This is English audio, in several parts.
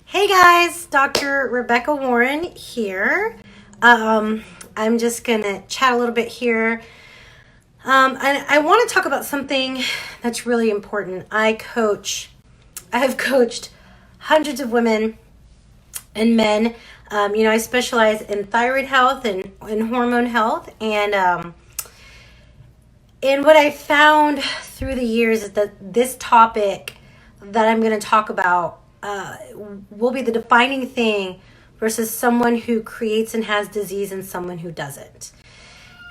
Hey guys, Dr. Rebecca Warren here. I'm just gonna chat a little bit here. And I want to talk about something that's really important. I have coached hundreds of women and men. I specialize in thyroid health and in hormone health, and what I found through the years is that this topic that I'm going to talk about will be the defining thing versus someone who creates and has disease and someone who doesn't.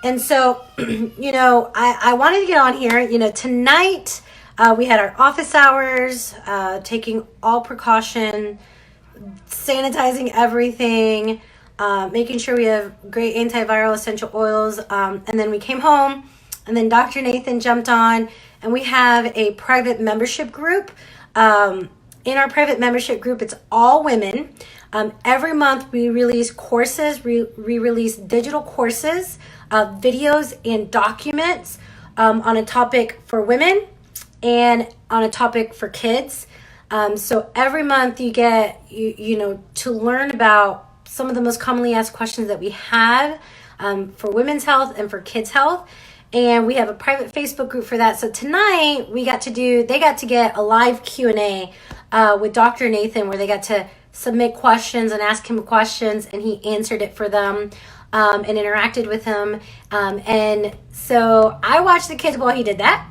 And so, I wanted to get on here. Tonight we had our office hours, taking all precaution, sanitizing everything, making sure we have great antiviral essential oils. And then we came home, and then Dr. Nathan jumped on, and we have a private membership group. In our private membership group, it's all women. Every month we release courses, we release digital courses, videos and documents on a topic for women and on a topic for kids. So every month you get, to learn about some of the most commonly asked questions that we have for women's health and for kids' health. And we have a private Facebook group for that. So tonight they got to get a live Q&A with Dr. Nathan, where they got to submit questions and ask him questions, and he answered it for them and interacted with them. And so I watched the kids while he did that.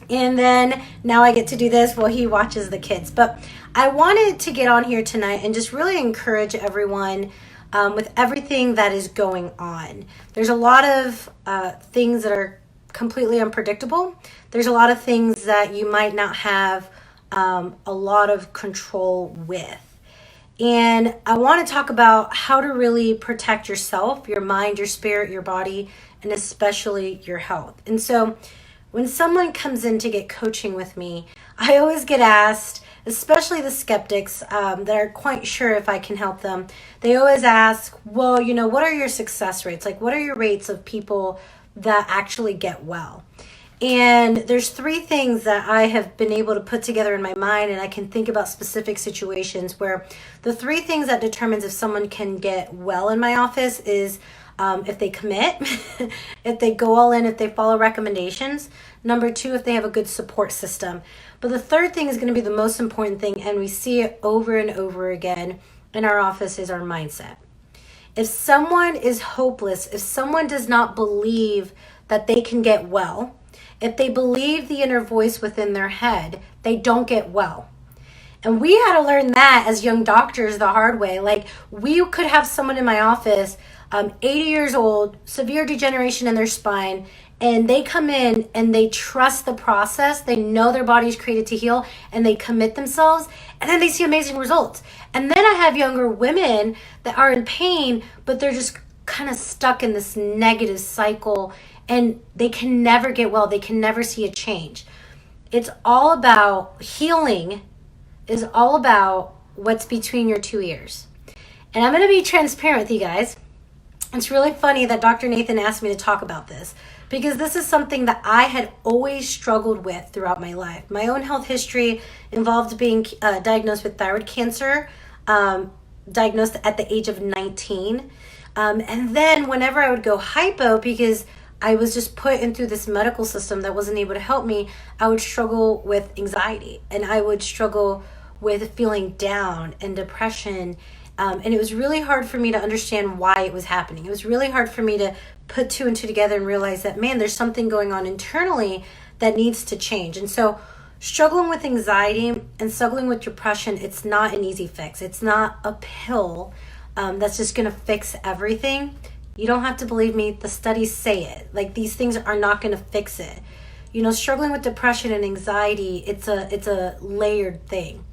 And then now I get to do this while he watches the kids. But I wanted to get on here tonight and just really encourage everyone with everything that is going on. There's a lot of things that are completely unpredictable. There's a lot of things that you might not have a lot of control with. And I want to talk about how to really protect yourself, your mind, your spirit, your body, and especially your health. And so when someone comes in to get coaching with me, I always get asked, especially the skeptics that are quite sure if I can help them, they always ask, well, what are your success rates? Like, what are your rates of people that actually get well? And there's three things that I have been able to put together in my mind, and I can think about specific situations where the three things that determines if someone can get well in my office is if they commit, if they go all in, if they follow recommendations. Number two, if they have a good support system. But the third thing is going to be the most important thing, and we see it over and over again in our office, is our mindset. If someone is hopeless, if someone does not believe that they can get well, if they believe the inner voice within their head, they don't get well. And we had to learn that as young doctors the hard way. Like, we could have someone in my office, 80 years old, severe degeneration in their spine, and they come in and they trust the process. They know their body's created to heal, and they commit themselves, and then they see amazing results. And then I have younger women that are in pain, but they're just kind of stuck in this negative cycle, and they can never get well. They can never see a change. It's all about healing, is all about what's between your two ears. And I'm going to be transparent with you guys. It's really funny that Dr. Nathan asked me to talk about this, because this is something that I had always struggled with throughout my life. My own health history involved being diagnosed with thyroid cancer, diagnosed at the age of 19. And then whenever I would go hypo, because I was just put into this medical system that wasn't able to help me, I would struggle with anxiety, and I would struggle with feeling down and depression. And it was really hard for me to understand why it was happening. It was really hard for me to put two and two together and realize that, man, there's something going on internally that needs to change. And so struggling with anxiety and struggling with depression, it's not an easy fix. It's not a pill that's just going to fix everything. You don't have to believe me. The studies say it. Like, these things are not going to fix it. Struggling with depression and anxiety, it's a layered thing.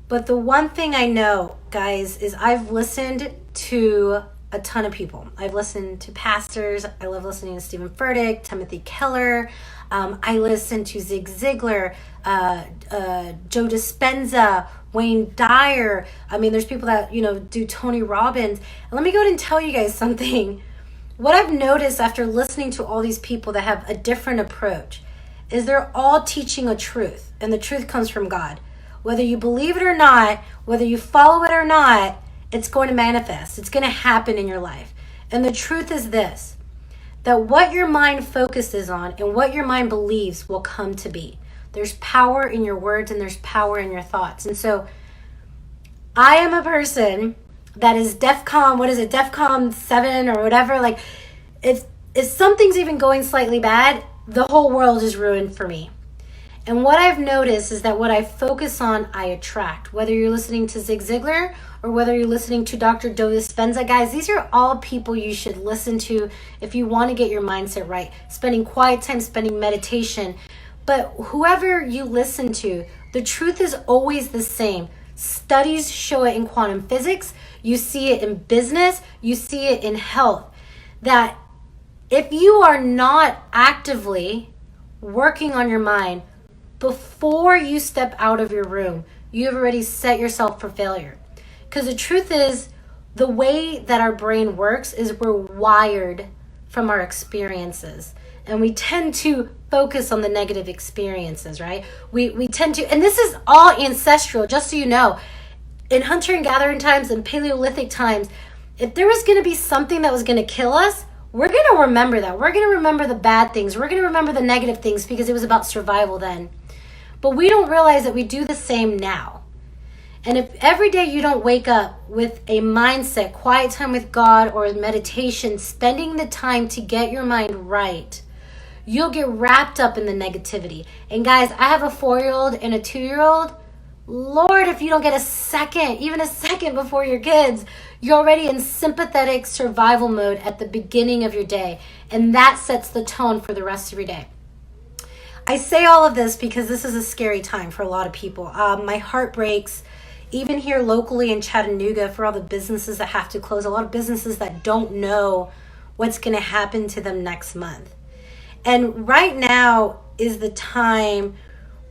But the one thing I know, guys, is I've listened to a ton of people. I've listened to pastors. I love listening to Stephen Furtick, Timothy Keller. I listen to Zig Ziglar, Joe Dispenza, Wayne Dyer. I mean, there's people that, do Tony Robbins. And let me go ahead and tell you guys something. What I've noticed after listening to all these people that have a different approach is they're all teaching a truth, and the truth comes from God. Whether you believe it or not, whether you follow it or not, it's going to manifest. It's going to happen in your life. And the truth is this, that what your mind focuses on and what your mind believes will come to be. There's power in your words and there's power in your thoughts. And so I am a person that is DEFCON 7 or whatever. Like if something's even going slightly bad, the whole world is ruined for me. And what I've noticed is that what I focus on, I attract. Whether you're listening to Zig Ziglar or whether you're listening to Dr. Joe Dispenza, guys, these are all people you should listen to if you want to get your mindset right. Spending quiet time, spending meditation. But whoever you listen to, the truth is always the same. Studies show it in quantum physics. You see it in business. You see it in health. That if you are not actively working on your mind before you step out of your room, you have already set yourself for failure. Because the truth is, the way that our brain works is we're wired from our experiences. And we tend to focus on the negative experiences, right? We tend to, and this is all ancestral, just so you know. In hunter and gathering times and Paleolithic times, if there was going to be something that was going to kill us, we're going to remember that. We're going to remember the bad things. We're going to remember the negative things because it was about survival then. But we don't realize that we do the same now. And if every day you don't wake up with a mindset, quiet time with God or meditation, spending the time to get your mind right, you'll get wrapped up in the negativity. And guys, I have a 4-year-old and a 2-year-old. Lord, if you don't get a second, even a second before your kids, you're already in sympathetic survival mode at the beginning of your day. And that sets the tone for the rest of your day. I say all of this because this is a scary time for a lot of people. My heart breaks, even here locally in Chattanooga, for all the businesses that have to close, a lot of businesses that don't know what's going to happen to them next month. And right now is the time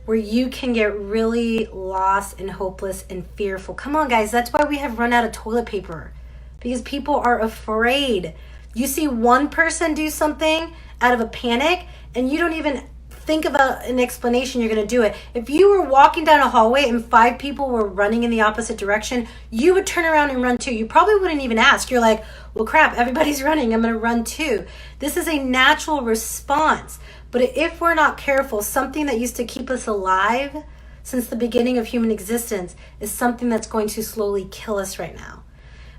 where you can get really lost and hopeless and fearful. Come on, guys. That's why we have run out of toilet paper, because people are afraid. You see one person do something out of a panic and you don't even think about an explanation, you're going to do it. If you were walking down a hallway and 5 people were running in the opposite direction, you would turn around and run too. You probably wouldn't even ask. You're like, well, crap, everybody's running. I'm going to run too. This is a natural response. But if we're not careful, something that used to keep us alive since the beginning of human existence is something that's going to slowly kill us right now.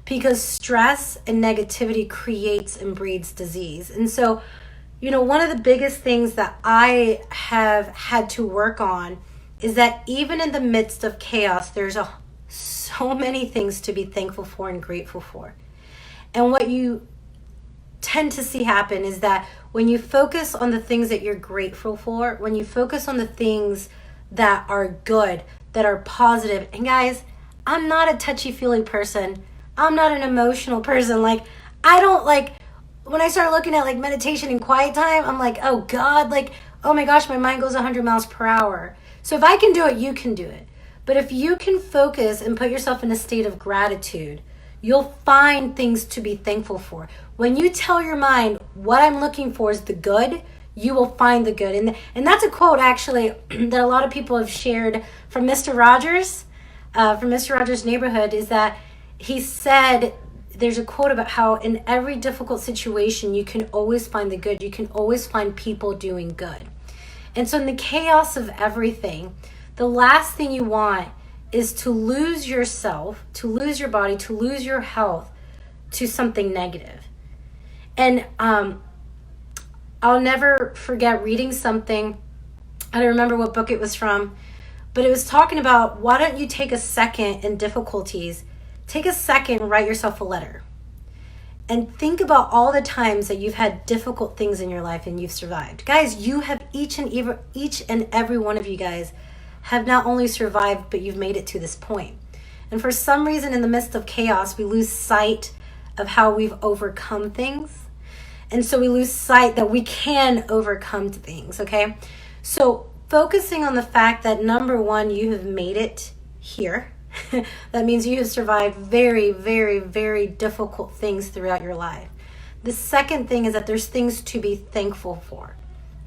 Because stress and negativity creates and breeds disease. And so, you know, one of the biggest things that I have had to work on is that even in the midst of chaos, there's so many things to be thankful for and grateful for. And what you tend to see happen is that when you focus on the things that you're grateful for, when you focus on the things that are good, that are positive, and guys, I'm not a touchy-feely person. I'm not an emotional person. Like, I don't like, when I start looking at like meditation and quiet time, I'm like, oh God, like, oh my gosh, my mind goes 100 miles per hour. So if I can do it, you can do it. But if you can focus and put yourself in a state of gratitude, you'll find things to be thankful for. When you tell your mind, what I'm looking for is the good, you will find the good. And that's a quote actually that a lot of people have shared from Mr. Rogers, from Mr. Rogers' Neighborhood, is that he said, there's a quote about how in every difficult situation, you can always find the good. You can always find people doing good. And so in the chaos of everything, the last thing you want is to lose yourself, to lose your body, to lose your health to something negative. And I'll never forget reading something. I don't remember what book it was from, but it was talking about, why don't you take a second in difficulties, take a second and write yourself a letter. And think about all the times that you've had difficult things in your life and you've survived. Guys, you have each and every one of you guys have not only survived, but you've made it to this point. And for some reason, in the midst of chaos, we lose sight of how we've overcome things. And so we lose sight that we can overcome things, okay? So focusing on the fact that, number one, you have made it here. That means you have survived very, very, very difficult things throughout your life. The second thing is that there's things to be thankful for.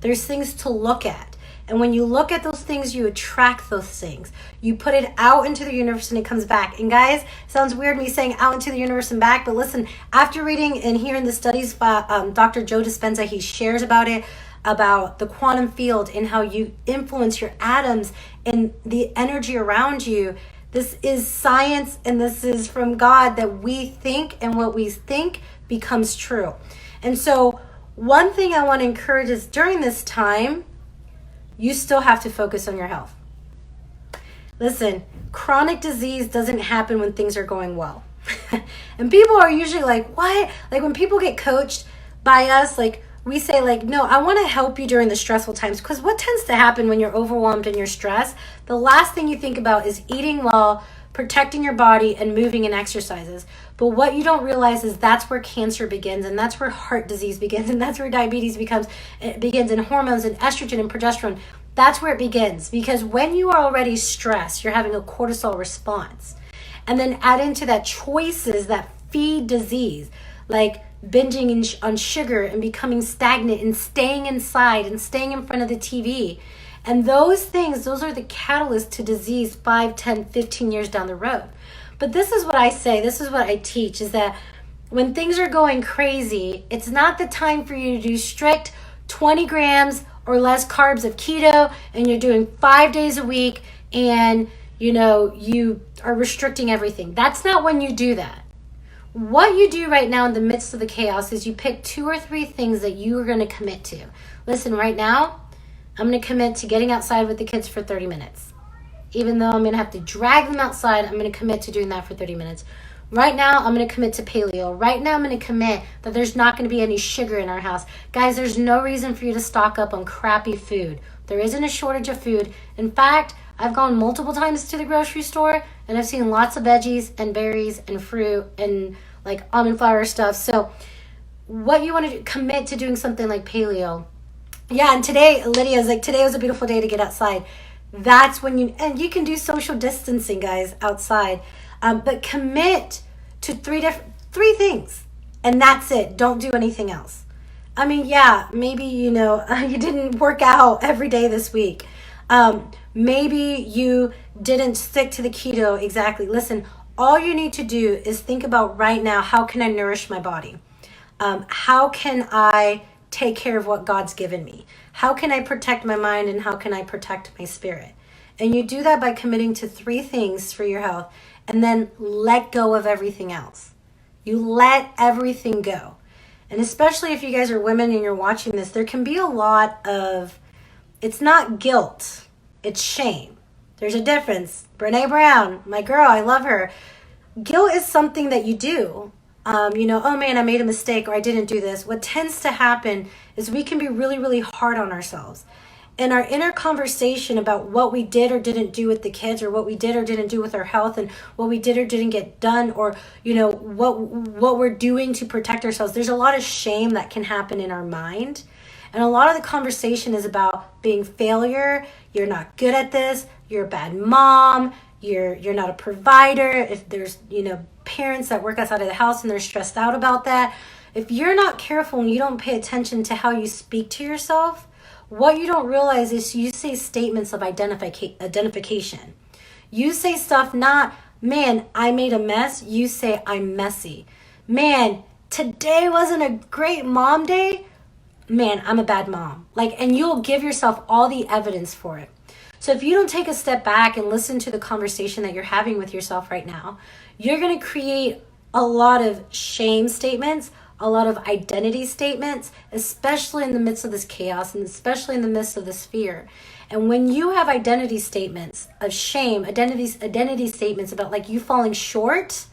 There's things to look at. And when you look at those things, you attract those things. You put it out into the universe and it comes back. And guys, it sounds weird me saying out into the universe and back, but listen, after reading and hearing the studies by Dr. Joe Dispenza, he shares about it, about the quantum field and how you influence your atoms and the energy around you. This is science, and this is from God, that we think, and what we think becomes true. And so one thing I want to encourage is during this time, you still have to focus on your health. Listen, chronic disease doesn't happen when things are going well. And people are usually like, what? Like when people get coached by us, like we say like, no, I want to help you during the stressful times. Because what tends to happen when you're overwhelmed and you're stressed, the last thing you think about is eating well, protecting your body, and moving and exercises. But what you don't realize is that's where cancer begins, and that's where heart disease begins, and that's where diabetes begins, and hormones and estrogen and progesterone. That's where it begins. Because when you are already stressed, you're having a cortisol response. And then add into that choices that feed disease, like binging on sugar and becoming stagnant and staying inside and staying in front of the TV. And those things, those are the catalysts to disease 5, 10, 15 years down the road. But this is what I say, this is what I teach, is that when things are going crazy, it's not the time for you to do strict 20 grams or less carbs of keto, and you're doing 5 days a week, and you are restricting everything. That's not when you do that. What you do right now in the midst of the chaos is you pick 2 or 3 things that you are going to commit to. Listen, right now, I'm going to commit to getting outside with the kids for 30 minutes. Even though I'm going to have to drag them outside, I'm going to commit to doing that for 30 minutes. Right now, I'm going to commit to paleo. Right now, I'm going to commit that there's not going to be any sugar in our house. Guys, there's no reason for you to stock up on crappy food. There isn't a shortage of food. In fact, I've gone multiple times to the grocery store, and I've seen lots of veggies and berries and fruit and like almond flour stuff. So what you want to do, commit to doing something like paleo. Yeah, and today, Lydia's like, today was a beautiful day to get outside. That's when and you can do social distancing, guys, outside. But commit to 3 things, and that's it. Don't do anything else. I mean, yeah, maybe, you didn't work out every day this week. Maybe you didn't stick to the keto exactly. Listen, all you need to do is think about right now, how can I nourish my body? How can I take care of what God's given me? How can I protect my mind, and how can I protect my spirit? And you do that by committing to 3 things for your health, and then let go of everything else. You let everything go. And especially if you guys are women and you're watching this, there can be a lot of, it's not guilt, it's shame. There's a difference. Brene Brown, my girl, I love her. Guilt is something that you do. Oh man, I made a mistake, or I didn't do this. What tends to happen is we can be really, really hard on ourselves. And our inner conversation about what we did or didn't do with the kids, or what we did or didn't do with our health, and what we did or didn't get done, or what we're doing to protect ourselves. There's a lot of shame that can happen in our mind. And a lot of the conversation is about being failure. You're not good at this. You're a bad mom. You're not a provider. If there's, parents that work outside of the house and they're stressed out about that. If you're not careful and you don't pay attention to how you speak to yourself, what you don't realize is you say statements of identification. You say stuff not, man, I made a mess. You say, I'm messy. Man, today wasn't a great mom day. Man, I'm a bad mom. And you'll give yourself all the evidence for it. So if you don't take a step back and listen to the conversation that you're having with yourself right now, you're going to create a lot of shame statements, a lot of identity statements, especially in the midst of this chaos and especially in the midst of this fear. And when you have identity statements of shame, identity statements about you falling short.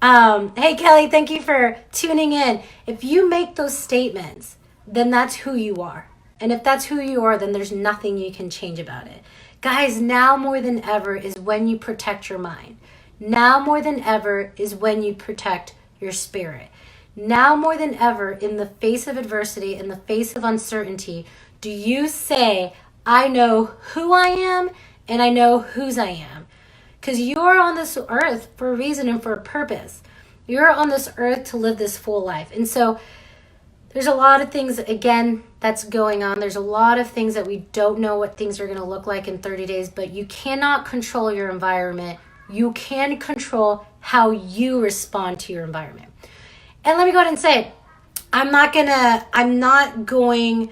Hey, Kelly, thank you for tuning in. If you make those statements, then that's who you are. And if that's who you are, then there's nothing you can change about it. Guys, now more than ever is when you protect your mind. Now more than ever is when you protect your spirit. Now more than ever, in the face of adversity, in the face of uncertainty, do you say, I know who I am and I know whose I am? Because you're on this earth for a reason and for a purpose. You're on this earth to live this full life. And so There's a lot of things, again, that's going on. There's a lot of things that we don't know what things are going to look like in 30 days, but you cannot control your environment. You can control how you respond to your environment. And let me go ahead and say, I'm not going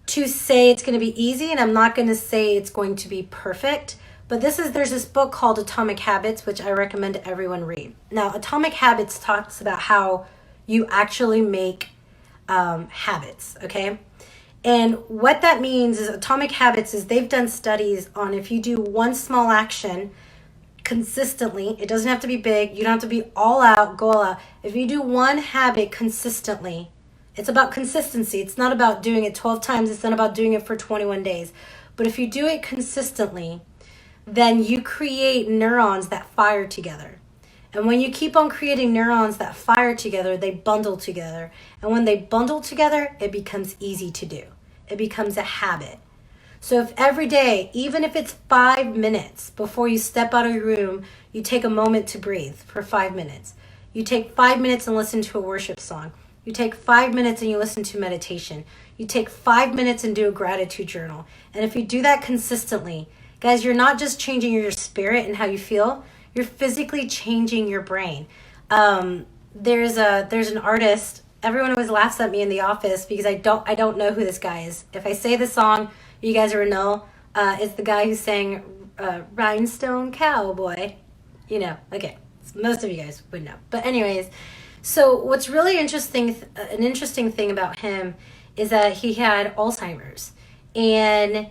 to say it's going to be easy, and I'm not going to say it's going to be perfect. But there's this book called Atomic Habits, which I recommend everyone read. Now, Atomic Habits talks about how you actually make habits, okay? And what that means is Atomic Habits is they've done studies on if you do one small action consistently, it doesn't have to be big, you don't have to be all out, go all out. If you do one habit consistently, it's about consistency. It's not about doing it 12 times. It's not about doing it for 21 days. But if you do it consistently, then you create neurons that fire together. And when you keep on creating neurons that fire together, they bundle together. And when they bundle together, it becomes easy to do. It becomes a habit. So if every day, even if it's 5 minutes before you step out of your room, you take a moment to breathe for 5 minutes. You take 5 minutes and listen to a worship song. You take 5 minutes and you listen to meditation. You take 5 minutes and do a gratitude journal. And if you do that consistently, guys, you're not just changing your spirit and how you feel, you're physically changing your brain. There's an artist, everyone always laughs at me in the office because I don't know who this guy is. If I say the song, you guys will know. It's the guy who sang Rhinestone Cowboy. You know, okay. Most of you guys would know. But anyways, so what's really interesting, an interesting thing about him is that he had Alzheimer's. And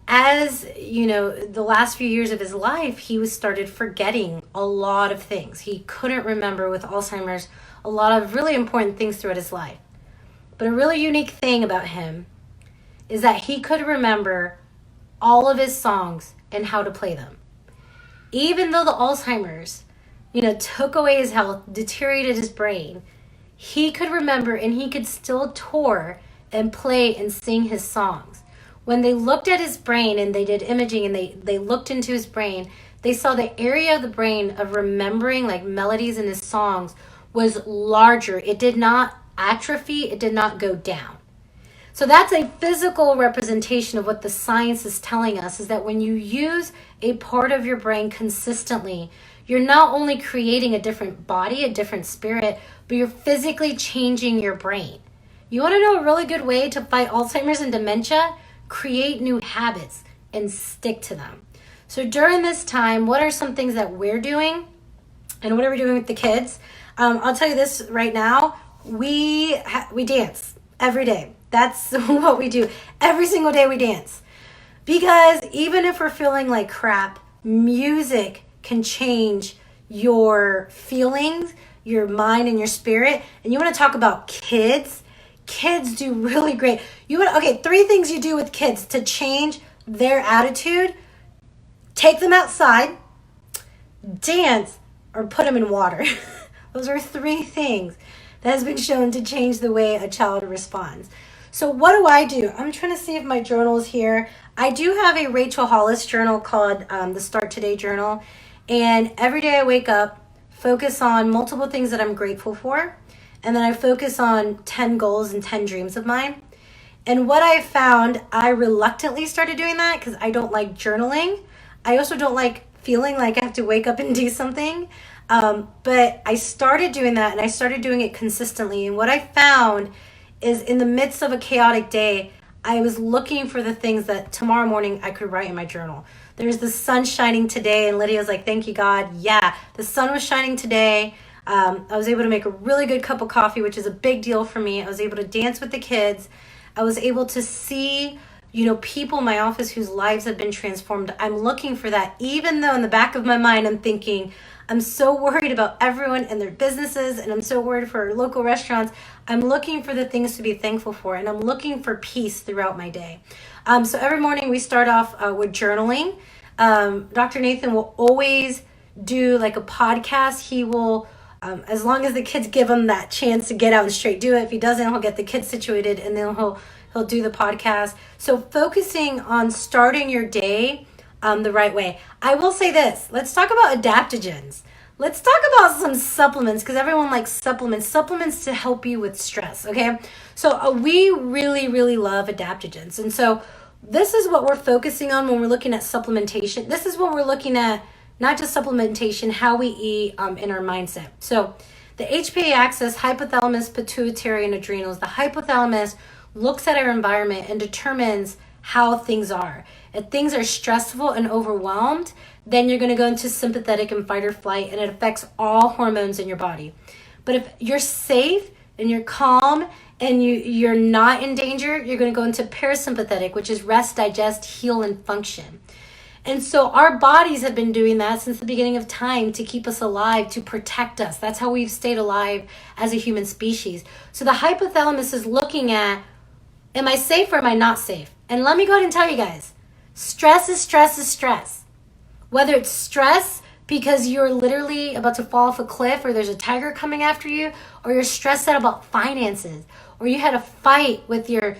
as you know, the last few years of his life, he started forgetting a lot of things. He couldn't remember with Alzheimer's a lot of really important things throughout his life. But a really unique thing about him is that he could remember all of his songs and how to play them. Even though the Alzheimer's, took away his health, deteriorated his brain, he could remember and he could still tour and play and sing his songs. When they looked at his brain and they did imaging and they looked into his brain, they saw the area of the brain of remembering like melodies in his songs was larger. It did not atrophy. It did not go down. So that's a physical representation of what the science is telling us, is that when you use a part of your brain consistently, you're not only creating a different body, a different spirit, but you're physically changing your brain. You want to know a really good way to fight Alzheimer's and dementia? Create new habits and stick to them. So during this time, what are some things that we're doing and what are we doing with the kids? I'll tell you this right now. We dance every day. That's what we do. Every single day we dance. Because even if we're feeling like crap, music can change your feelings, your mind, and your spirit. And you want to talk about kids? Kids do really great. 3 things you do with kids to change their attitude. Take them outside, dance, or put them in water. Those are 3 things that has been shown to change the way a child responds. So what do? I'm trying to see if my journal is here. I do have a Rachel Hollis journal called the Start Today Journal. And every day I wake up, focus on multiple things that I'm grateful for. And then I focus on 10 goals and 10 dreams of mine. And what I found, I reluctantly started doing that because I don't like journaling. I also don't like feeling like I have to wake up and do something. But I started doing that and I started doing it consistently. And what I found is in the midst of a chaotic day, I was looking for the things that tomorrow morning I could write in my journal. There's the sun shining today, and Lydia was like, thank you, God. Yeah, the sun was shining today. I was able to make a really good cup of coffee, which is a big deal for me. I was able to dance with the kids. I was able to see, people in my office whose lives have been transformed. I'm looking for that, even though in the back of my mind, I'm thinking, I'm so worried about everyone and their businesses, and I'm so worried for our local restaurants. I'm looking for the things to be thankful for, and I'm looking for peace throughout my day. So every morning we start off with journaling. Dr. Nathan will always do like a podcast. He will, as long as the kids give him that chance to get out and straight do it. If he doesn't, he'll get the kids situated, and then he'll do the podcast. So focusing on starting your day the right way. I will say this. Let's talk about adaptogens. let's talk about some supplements, because everyone likes supplements to help you with stress. Okay, so we really, really love adaptogens, and so this is what we're focusing on when we're looking at supplementation. This is what we're looking at, not just supplementation, how we eat, in our mindset. So the HPA axis, hypothalamus, pituitary, and adrenals. The hypothalamus looks at our environment and determines how things are. If things are stressful and overwhelmed, then you're going to go into sympathetic and fight or flight, and it affects all hormones in your body. But if you're safe and you're calm and you're not in danger, you're going to go into parasympathetic, which is rest, digest, heal, and function. And so our bodies have been doing that since the beginning of time to keep us alive, to protect us. That's how we've stayed alive as a human species. So the hypothalamus is looking at, am I safe or am I not safe? And let me go ahead and tell you guys, stress is stress is stress. Whether it's stress because you're literally about to fall off a cliff, or there's a tiger coming after you, or you're stressed out about finances, or you had a fight with your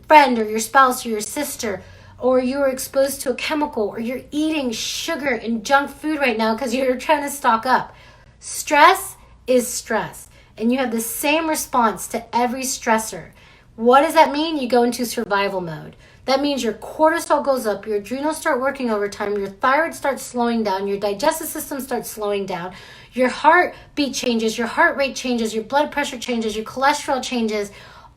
friend or your spouse or your sister, or you were exposed to a chemical, or you're eating sugar and junk food right now because you're trying to stock up. Stress is stress, and you have the same response to every stressor. What does that mean? You go into survival mode. That means your cortisol goes up, your adrenals start working overtime, your thyroid starts slowing down, your digestive system starts slowing down, your heartbeat changes, your heart rate changes, your blood pressure changes, your cholesterol changes.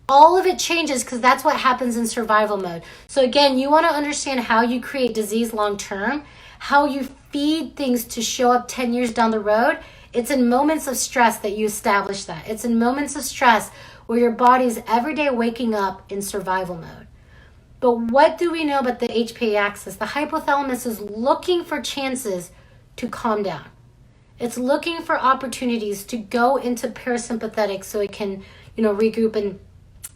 All of it changes because that's what happens in survival mode. So again, you want to understand how you create disease long term, how you feed things to show up 10 years down the road. It's in moments of stress that you establish that. It's in moments of stress where your body's every day waking up in survival mode. But what do we know about the HPA axis? The hypothalamus is looking for chances to calm down. It's looking for opportunities to go into parasympathetic so it can, regroup and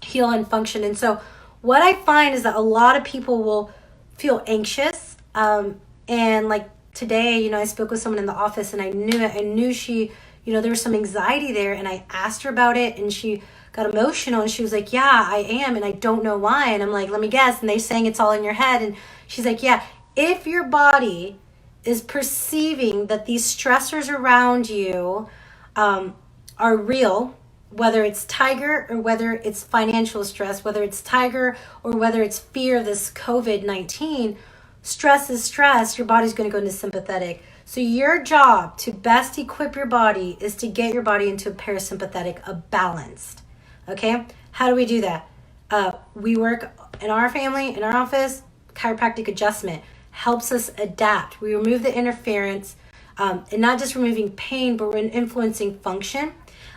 heal and function. And so what I find is that a lot of people will feel anxious. And like today, I spoke with someone in the office, and I knew she, there was some anxiety there, and I asked her about it, and she got emotional, and she was like, yeah, I am, and I don't know why. And I'm like, let me guess. And they're saying it's all in your head. And she's like, yeah, if your body is perceiving that these stressors around you are real, whether it's tiger or whether it's financial stress, whether it's tiger or whether it's fear of this COVID-19, stress is stress, your body's going to go into sympathetic. So your job to best equip your body is to get your body into a parasympathetic, a balanced. Okay? How do we do that? We work in our family, in our office, chiropractic adjustment helps us adapt. We remove the interference, and not just removing pain, but we're influencing function.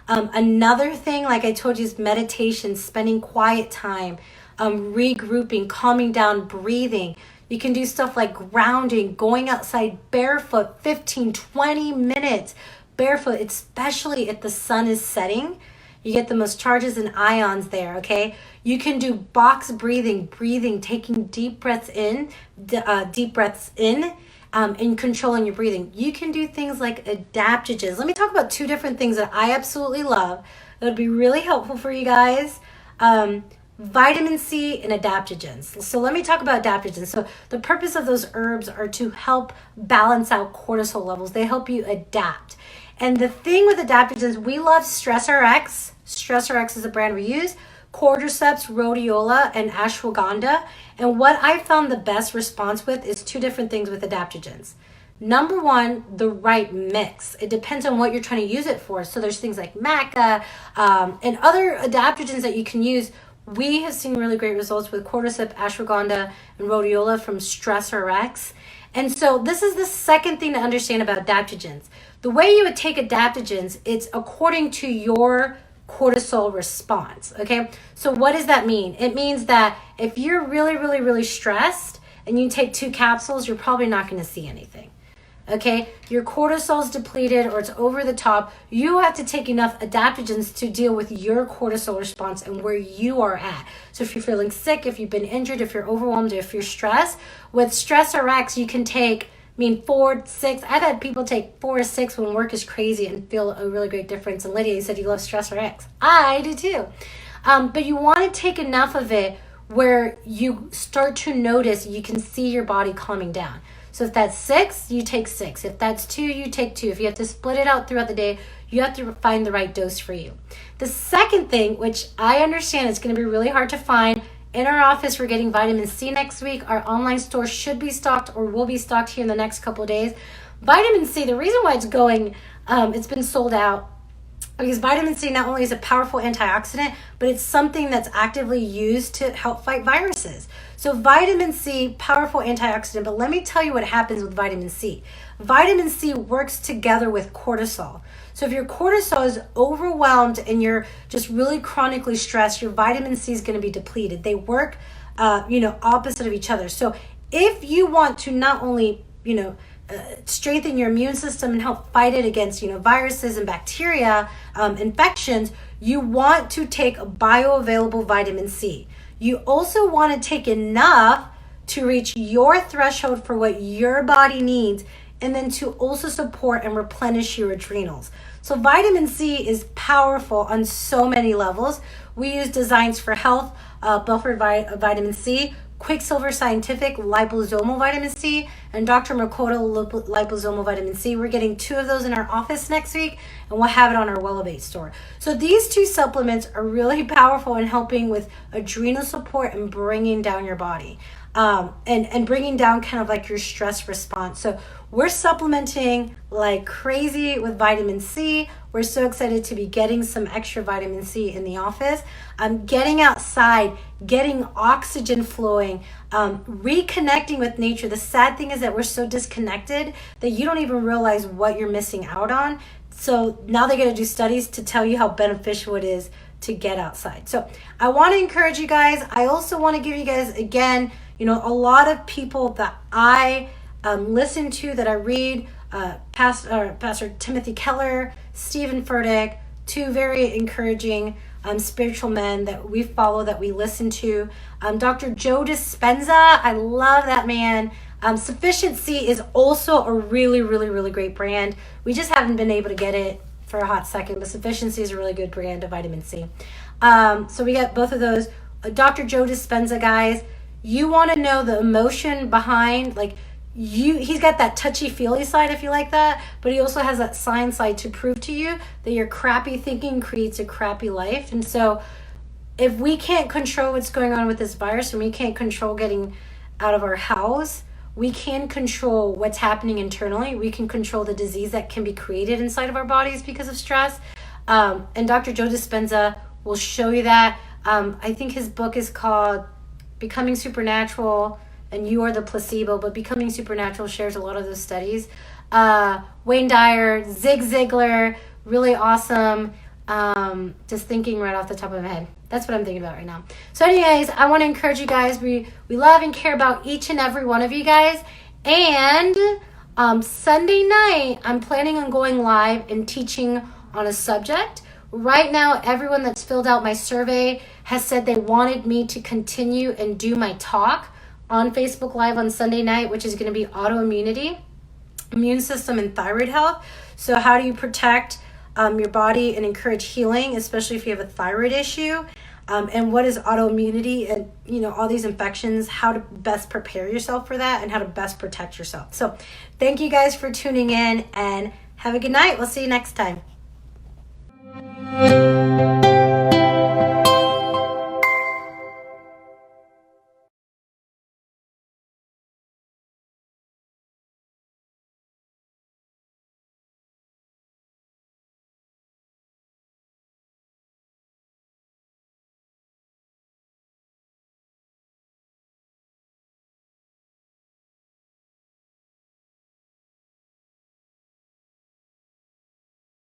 Another thing, like I told you, is meditation, spending quiet time, regrouping, calming down, breathing. You can do stuff like grounding, going outside barefoot, 15, 20 minutes barefoot, especially if the sun is setting. You get the most charges and ions there, okay? You can do box breathing, taking deep breaths in, and controlling your breathing. You can do things like adaptogens. Let me talk about two different things that I absolutely love that would be really helpful for you guys. Vitamin C and adaptogens. So let me talk about adaptogens. So the purpose of those herbs are to help balance out cortisol levels. They help you adapt. And the thing with adaptogens, we love StressRx. StressRx is a brand we use. Cordyceps, rhodiola, and ashwagandha. And what I found the best response with is two different things with adaptogens. Number one, the right mix. It depends on what you're trying to use it for. So there's things like maca and other adaptogens that you can use. We have seen really great results with cordyceps, ashwagandha, and rhodiola from StressRx. And so this is the second thing to understand about adaptogens. The way you would take adaptogens, it's according to your cortisol response, okay? So what does that mean? It means that if you're really, really, really stressed and you take 2 capsules, you're probably not going to see anything, okay? Your cortisol's depleted or it's over the top. You have to take enough adaptogens to deal with your cortisol response and where you are at. So if you're feeling sick, if you've been injured, if you're overwhelmed, if you're stressed, with StressRx, you can take 4, 6. I've had people take 4 or 6 when work is crazy and feel a really great difference. And Lydia, you said you love StressRx. I do too. But you want to take enough of it where you start to notice you can see your body calming down. So if that's 6, you take 6. If that's 2, you take 2. If you have to split it out throughout the day, you have to find the right dose for you. The second thing, which I understand is going to be really hard to find, in our office, we're getting vitamin C next week. Our online store should be stocked or will be stocked here in the next couple of days. Vitamin C, the reason why it's going, it's been sold out, because vitamin C not only is a powerful antioxidant, but it's something that's actively used to help fight viruses. So vitamin C, powerful antioxidant, but let me tell you what happens with vitamin C. Vitamin C works together with cortisol. So if your cortisol is overwhelmed and you're just really chronically stressed, your vitamin C is going to be depleted. They work, opposite of each other. So if you want to not only, strengthen your immune system and help fight it against, viruses and bacteria, infections, you want to take bioavailable vitamin C. You also want to take enough to reach your threshold for what your body needs, and then to also support and replenish your adrenals. So vitamin C is powerful on so many levels. We use Designs for Health, buffered vitamin C, Quicksilver Scientific liposomal vitamin C, and Dr. Makoto liposomal vitamin C. We're getting 2 of those in our office next week, and we'll have it on our Wellabate store. So these 2 supplements are really powerful in helping with adrenal support and bringing down your body, and bringing down kind of like your stress response. So we're supplementing like crazy with vitamin C. We're so excited to be getting some extra vitamin C in the office. Getting outside, getting oxygen flowing, reconnecting with nature. The sad thing is that we're so disconnected that you don't even realize what you're missing out on. So now they're going to do studies to tell you how beneficial it is to get outside. So I want to encourage you guys. I also want to give you guys, again, a lot of people that I listen to, that I read, Pastor Timothy Keller, Stephen Furtick, 2 very encouraging spiritual men that we follow, that we listen to. Dr. Joe Dispenza, I love that man. Sufficiency is also a really, really, really great brand. We just haven't been able to get it for a hot second, but Sufficiency is a really good brand of vitamin C. So we got both of those. Dr. Joe Dispenza, guys, you want to know the emotion behind, he's got that touchy-feely side, if you like that, but he also has that science side to prove to you that your crappy thinking creates a crappy life. And so if we can't control what's going on with this virus, and we can't control getting out of our house, we can control what's happening internally. We can control the disease that can be created inside of our bodies because of stress. And Dr. Joe Dispenza will show you that. I think his book is called Becoming Supernatural, and You Are the Placebo, but Becoming Supernatural shares a lot of those studies. Wayne Dyer, Zig Ziglar, really awesome. Just thinking right off the top of my head. That's what I'm thinking about right now. So anyways, I want to encourage you guys. We love and care about each and every one of you guys. And Sunday night, I'm planning on going live and teaching on a subject. Right now, everyone that's filled out my survey has said they wanted me to continue and do my talk on Facebook Live on Sunday night, which is going to be autoimmunity, immune system, and thyroid health. So how do you protect your body and encourage healing, especially if you have a thyroid issue? And what is autoimmunity, and all these infections, how to best prepare yourself for that, and how to best protect yourself. So thank you guys for tuning in, and have a good night. We'll see you next time.